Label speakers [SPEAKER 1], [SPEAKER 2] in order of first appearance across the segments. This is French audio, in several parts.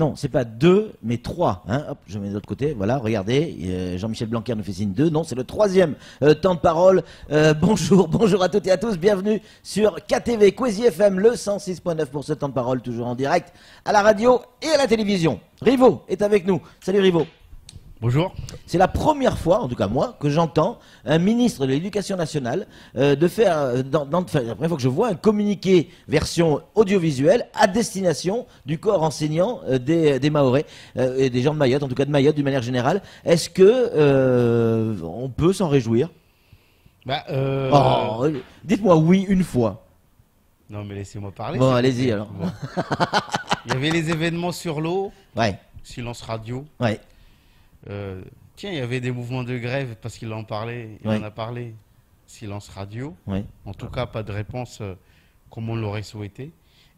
[SPEAKER 1] Non, c'est pas 2, mais 3. Hein. Hop, je mets de l'autre côté. Voilà, regardez. Jean-Michel Blanquer nous fait signe 2. Non, c'est le 3e temps de parole. Bonjour à toutes et à tous. Bienvenue sur KTV, Kwezi FM, le 106.9 pour ce temps de parole, toujours en direct, à la radio et à la télévision. Rivo est avec nous. Salut Rivo.
[SPEAKER 2] Bonjour.
[SPEAKER 1] C'est la première fois, en tout cas moi, que j'entends un ministre de l'Éducation nationale la première fois que je vois un communiqué version audiovisuelle à destination du corps enseignant des Mahorais et des gens de Mayotte, en tout cas de Mayotte d'une manière générale. Est-ce que on peut s'en réjouir? Dites-moi oui une fois.
[SPEAKER 2] Non mais laissez-moi parler.
[SPEAKER 1] Bon, allez-y alors.
[SPEAKER 2] Bon. Il y avait les événements sur l'eau.
[SPEAKER 1] Ouais.
[SPEAKER 2] Silence radio.
[SPEAKER 1] Ouais.
[SPEAKER 2] Tiens, il y avait des mouvements de grève parce qu'il en parlait, il en a parlé. Silence radio.
[SPEAKER 1] Ouais.
[SPEAKER 2] En tout cas, pas de réponse comme on l'aurait souhaité.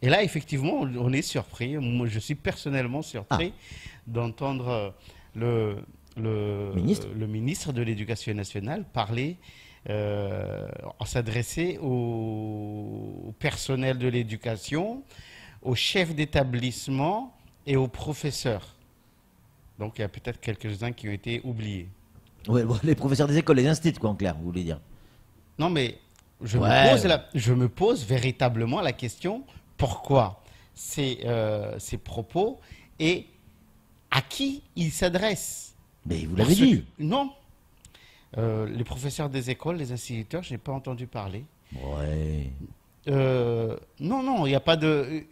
[SPEAKER 2] Et là, effectivement, on est surpris. Moi, je suis personnellement surpris d'entendre le ministre de l'Éducation nationale parler, s'adresser au personnel de l'éducation, aux chefs d'établissement et aux professeurs. Donc, il y a peut-être quelques-uns qui ont été oubliés.
[SPEAKER 1] Ouais, bon, les professeurs des écoles, les instituts, quoi, en clair, vous voulez dire.
[SPEAKER 2] Non, mais je me pose véritablement la question, pourquoi ces propos et à qui ils s'adressent?
[SPEAKER 1] Mais vous l'avez dit.
[SPEAKER 2] Non. Les professeurs des écoles, les instituteurs, je n'ai pas entendu parler.
[SPEAKER 1] Ouais.
[SPEAKER 2] Non, il n'y a pas de...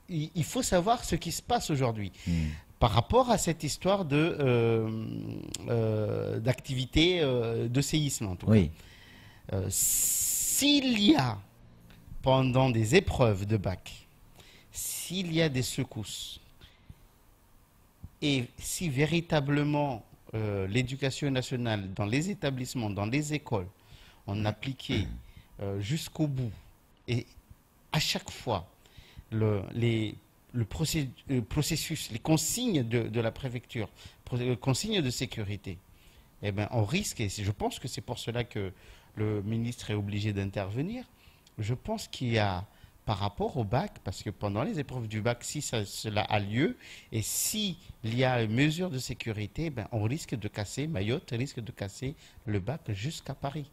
[SPEAKER 2] Il faut savoir ce qui se passe aujourd'hui. Par rapport à cette histoire d'activité de séisme, en tout cas.
[SPEAKER 1] Oui.
[SPEAKER 2] S'il y a, pendant des épreuves de bac, s'il y a des secousses, et si véritablement l'éducation nationale, dans les établissements, dans les écoles, on appliquait jusqu'au bout, et à chaque fois, le processus, les consignes de la préfecture, les consignes de sécurité, eh bien, on risque, et je pense que c'est pour cela que le ministre est obligé d'intervenir, je pense qu'il y a, par rapport au bac, parce que pendant les épreuves du bac, si cela a lieu, et s'il y a une mesure de sécurité, ben, on risque de casser, Mayotte risque de casser le bac jusqu'à Paris.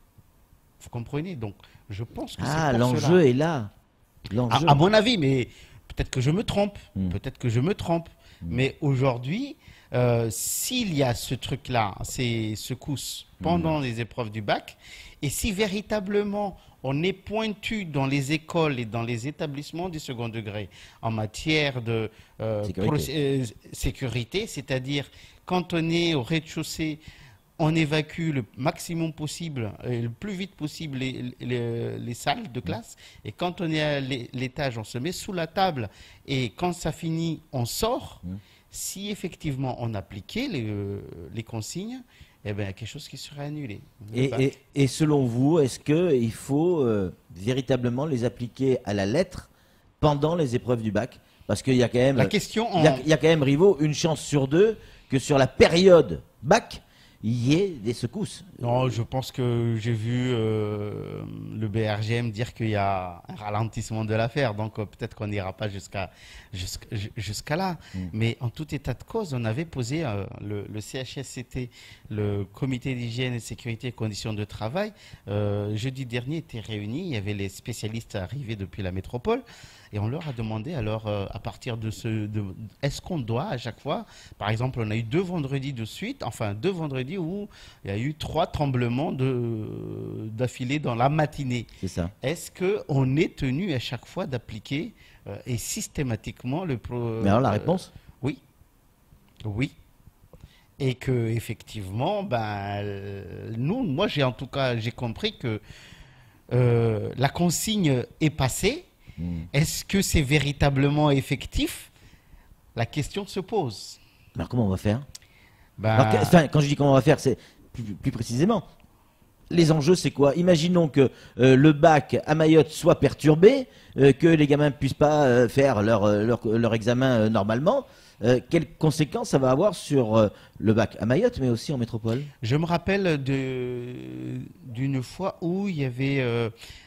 [SPEAKER 2] Vous comprenez? Donc, je pense que c'est pour cela.
[SPEAKER 1] L'enjeu est là.
[SPEAKER 2] À mon avis, mais peut-être que je me trompe. Peut-être que je me trompe. Mais aujourd'hui, s'il y a ce truc-là, ces secousses pendant les épreuves du bac, et si véritablement on est pointu dans les écoles et dans les établissements du second degré en matière de sécurité, c'est-à-dire quand on est au rez-de-chaussée, on évacue le maximum possible, le plus vite possible les salles de classe. Et quand on est à l'étage, on se met sous la table. Et quand ça finit, on sort. Si effectivement on appliquait les consignes, eh bien, il y a quelque chose qui serait annulé.
[SPEAKER 1] Et selon vous, est-ce qu'il faut véritablement les appliquer à la lettre pendant les épreuves du bac? Parce qu'il y a quand même, il y a quand même, Rivo, une chance sur 2 que sur la période bac, il y ait des secousses.
[SPEAKER 2] Non, je pense que j'ai vu le BRGM dire qu'il y a un ralentissement de l'affaire, donc peut-être qu'on n'ira pas jusqu'à là. Mais en tout état de cause, on avait posé le CHSCT, le Comité d'hygiène et de sécurité et conditions de travail, jeudi dernier était réuni, il y avait les spécialistes arrivés depuis la métropole, et on leur a demandé alors à partir de est-ce qu'on doit à chaque fois, par exemple on a eu 2 vendredis de suite, enfin 2 vendredis où il y a eu 3 tremblements d'affilée dans la matinée.
[SPEAKER 1] C'est ça.
[SPEAKER 2] Est-ce qu'on est tenu à chaque fois d'appliquer et systématiquement
[SPEAKER 1] Mais alors la réponse
[SPEAKER 2] oui. Oui. Et que effectivement, moi j'ai compris que la consigne est passée. Est-ce que c'est véritablement effectif? La question se pose.
[SPEAKER 1] Alors comment on va faire? Quand je dis comment on va faire, c'est plus précisément. Les enjeux, c'est quoi? Imaginons que le bac à Mayotte soit perturbé, que les gamins ne puissent pas faire leur examen normalement. quelles conséquences ça va avoir sur le bac à Mayotte, mais aussi en métropole?
[SPEAKER 2] Je me rappelle d'une fois où il y avait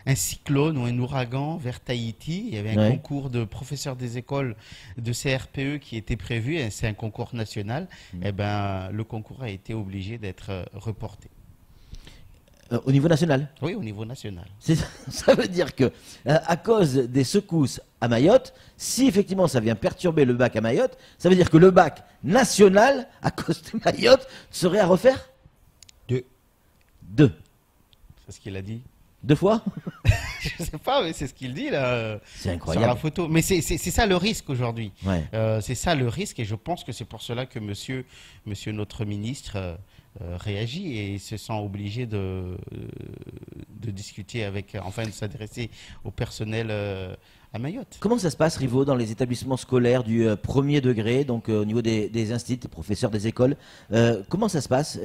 [SPEAKER 2] un cyclone ou un ouragan vers Tahiti. Il y avait un concours de professeurs des écoles de CRPE qui était prévu. C'est un concours national. Et ben, le concours a été obligé d'être reporté.
[SPEAKER 1] Au niveau national?
[SPEAKER 2] Oui, au niveau national.
[SPEAKER 1] Ça veut dire que, à cause des secousses à Mayotte, si effectivement ça vient perturber le bac à Mayotte, ça veut dire que le bac national, à cause de Mayotte, serait à refaire? Deux.
[SPEAKER 2] C'est ce qu'il a dit.
[SPEAKER 1] 2 fois?
[SPEAKER 2] Je sais pas, mais c'est ce qu'il dit là.
[SPEAKER 1] C'est incroyable.
[SPEAKER 2] Sur la photo. Mais c'est ça le risque aujourd'hui.
[SPEAKER 1] Ouais.
[SPEAKER 2] C'est ça le risque, et je pense que c'est pour cela que monsieur notre ministre réagit et se sent obligé de discuter avec, enfin de s'adresser au personnel à Mayotte.
[SPEAKER 1] Comment ça se passe, Rivo, dans les établissements scolaires du premier degré, donc au niveau des instituts, des professeurs des écoles? Comment ça se passe?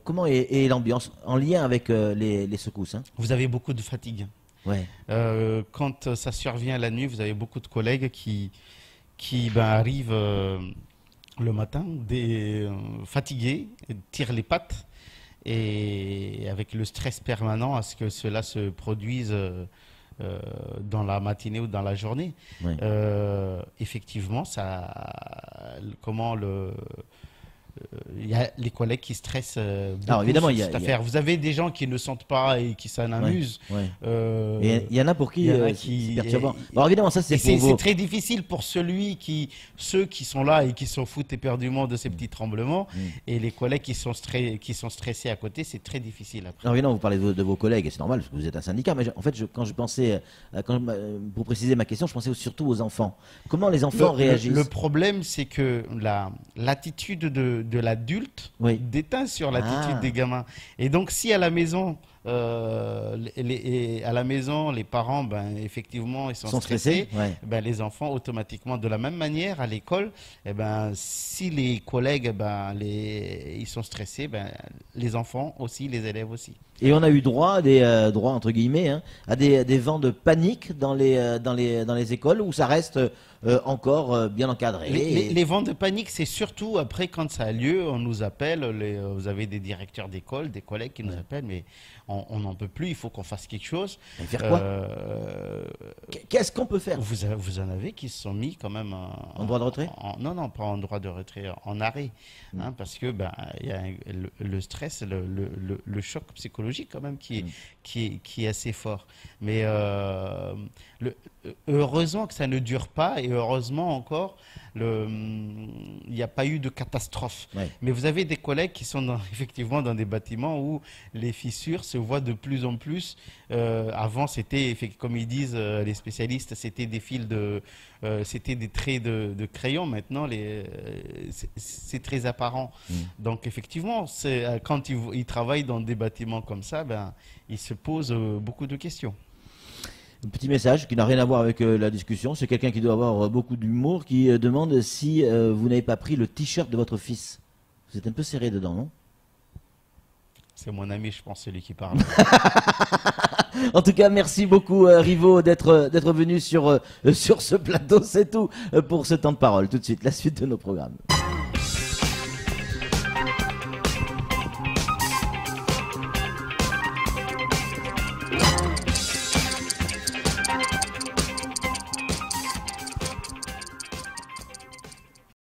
[SPEAKER 1] Comment est l'ambiance en lien avec les secousses, hein?
[SPEAKER 2] Vous avez beaucoup de fatigue.
[SPEAKER 1] Ouais.
[SPEAKER 2] Quand ça survient la nuit, vous avez beaucoup de collègues qui arrivent le matin fatigués, tirent les pattes, et avec le stress permanent à ce que cela se produise dans la matinée ou dans la journée.
[SPEAKER 1] Ouais.
[SPEAKER 2] Effectivement, il y a les collègues qui stressent beaucoup.
[SPEAKER 1] Alors évidemment,
[SPEAKER 2] sur cette affaire. Vous avez des gens qui ne sentent pas et qui s'en amusent.
[SPEAKER 1] Ouais. Et il y en a pour qui c'est perturbant. Alors évidemment, ça c'est
[SPEAKER 2] c'est très difficile pour ceux qui sont là et qui s'en foutent éperdument de ces petits tremblements, et les collègues qui sont stressés à côté, c'est très difficile après.
[SPEAKER 1] Alors évidemment, vous parlez de vos collègues, et c'est normal parce que vous êtes un syndicat, mais en fait, pour préciser ma question, je pensais surtout aux enfants. Comment les enfants réagissent?
[SPEAKER 2] Le problème, c'est que l'attitude de l'adulte déteint sur l'attitude des gamins. Et donc, si à la maison, les parents, effectivement, ils sont stressés, les enfants, automatiquement, de la même manière, à l'école, si les collègues, ils sont stressés, les enfants aussi, les élèves aussi.
[SPEAKER 1] Et on a eu droit à des droits entre guillemets, hein, à des vents de panique dans les écoles, où ça reste encore bien encadré.
[SPEAKER 2] Les vents de panique, c'est surtout après quand ça a lieu, on nous appelle, vous avez des directeurs d'école, des collègues qui nous appellent, mais on n'en peut plus, il faut qu'on fasse quelque chose.
[SPEAKER 1] Et faire quoi? Qu'est-ce qu'on peut faire?
[SPEAKER 2] Vous en avez qui se sont mis quand même
[SPEAKER 1] en droit de retrait?
[SPEAKER 2] Non, pas en droit de retrait, en arrêt, hein, parce que y a le stress, le choc psychologique quand même qui est assez fort. Mais heureusement que ça ne dure pas, et heureusement encore, il n'y a pas eu de catastrophe. Mais vous avez des collègues qui sont effectivement dans des bâtiments où les fissures se voient de plus en plus. Avant, c'était, comme ils disent les spécialistes, c'était des fils c'était des traits de crayon. Maintenant, c'est très apparent. Donc, effectivement, quand ils travaillent dans des bâtiments comme ça, ils se posent beaucoup de questions.
[SPEAKER 1] Un petit message qui n'a rien à voir avec la discussion. C'est quelqu'un qui doit avoir beaucoup d'humour, qui demande si vous n'avez pas pris le t-shirt de votre fils. Vous êtes un peu serré dedans, non?
[SPEAKER 2] C'est mon ami, je pense, celui qui parle.
[SPEAKER 1] En tout cas, merci beaucoup Rivo d'être venu sur ce plateau. C'est tout pour ce temps de parole. Tout de suite, la suite de nos programmes.